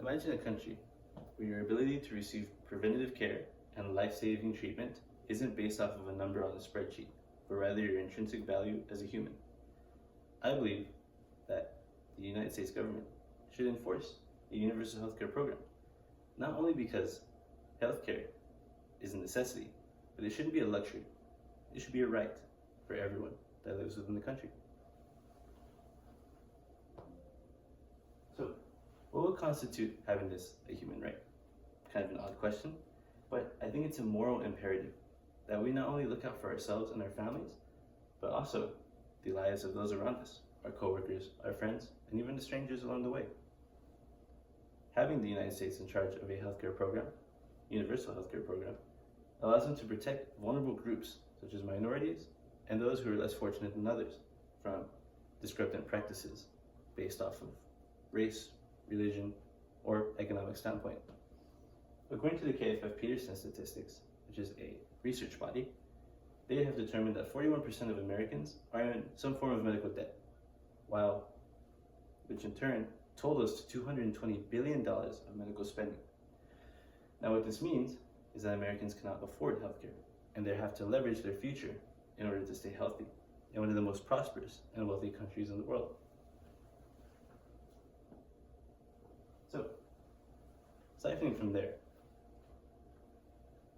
Imagine a country where your ability to receive preventative care and life-saving treatment isn't based off of a number on a spreadsheet, but rather your intrinsic value as a human. I believe that the United States government should enforce a universal healthcare program, not only because healthcare is a necessity, but it shouldn't be a luxury. It should be a right for everyone that lives within the country. So, what would constitute having this a human right? Kind of an odd question, but I think it's a moral imperative that we not only look out for ourselves and our families, but also the lives of those around us, our coworkers, our friends, and even the strangers along the way. Having the United States in charge of a healthcare program, universal healthcare program, allows them to protect vulnerable groups such as minorities and those who are less fortunate than others from discrepant practices based off of race, religion, or economic standpoint. According to the KFF Peterson statistics, which is a research body, they have determined that 41% of Americans are in some form of medical debt, which in turn totals to $220 billion of medical spending. Now what this means is that Americans cannot afford healthcare, and they have to leverage their future in order to stay healthy in one of the most prosperous and wealthy countries in the world. So, siphoning from there,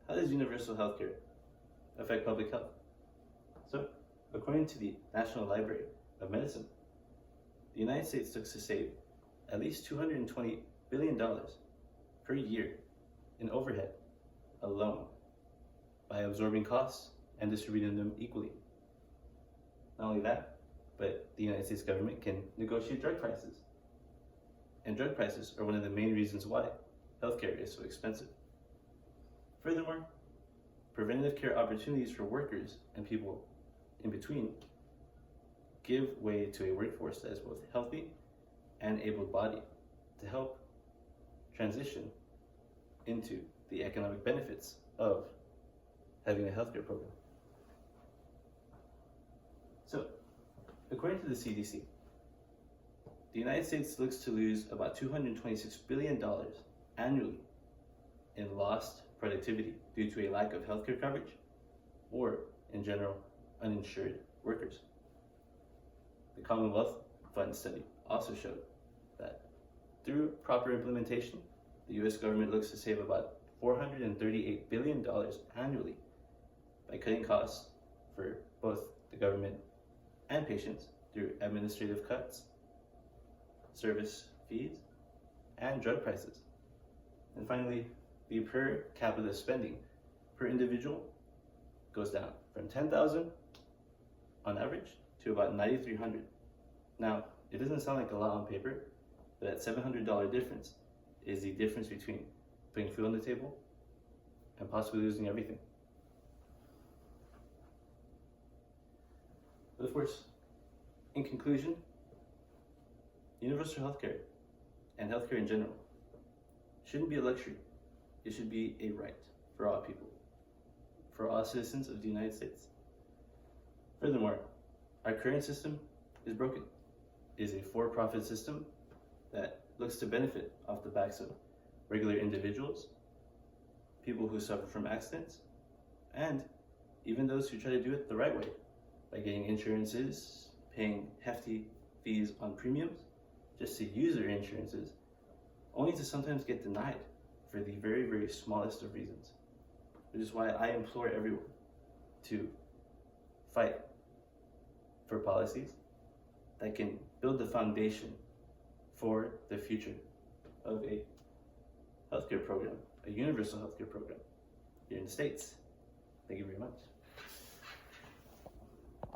how does universal healthcare affect public health? So, according to the National Library of Medicine, the United States looks to save at least $220 billion per year in overhead alone by absorbing costs and distributing them equally. Not only that, but the United States government can negotiate drug prices. And drug prices are one of the main reasons why healthcare is so expensive. Furthermore, preventative care opportunities for workers and people in between give way to a workforce that is both healthy and able-bodied to help transition into the economic benefits of having a healthcare program. So, according to the CDC, the United States looks to lose about $226 billion annually in lost productivity due to a lack of healthcare coverage or, in general, uninsured workers. The Commonwealth Fund study also showed that through proper implementation, the U.S. government looks to save about $438 billion annually by cutting costs for both the government and patients through administrative cuts, service fees, and drug prices. And finally, the per capita spending per individual goes down from $10,000 on average to about $9,300. Now, it doesn't sound like a lot on paper, but that $700 difference is the difference between putting food on the table and possibly losing everything. But of course, in conclusion, universal healthcare and healthcare in general shouldn't be a luxury. It should be a right for all people, for all citizens of the United States. Furthermore, our current system is broken. It is a for-profit system that looks to benefit off the backs of regular individuals, people who suffer from accidents, and even those who try to do it the right way by getting insurances, paying hefty fees on premiums just to use their insurances, only to sometimes get denied for the very, very smallest of reasons. Which is why I implore everyone to fight for policies that can build the foundation for the future of a healthcare program, a universal healthcare program here in the States. Thank you very much.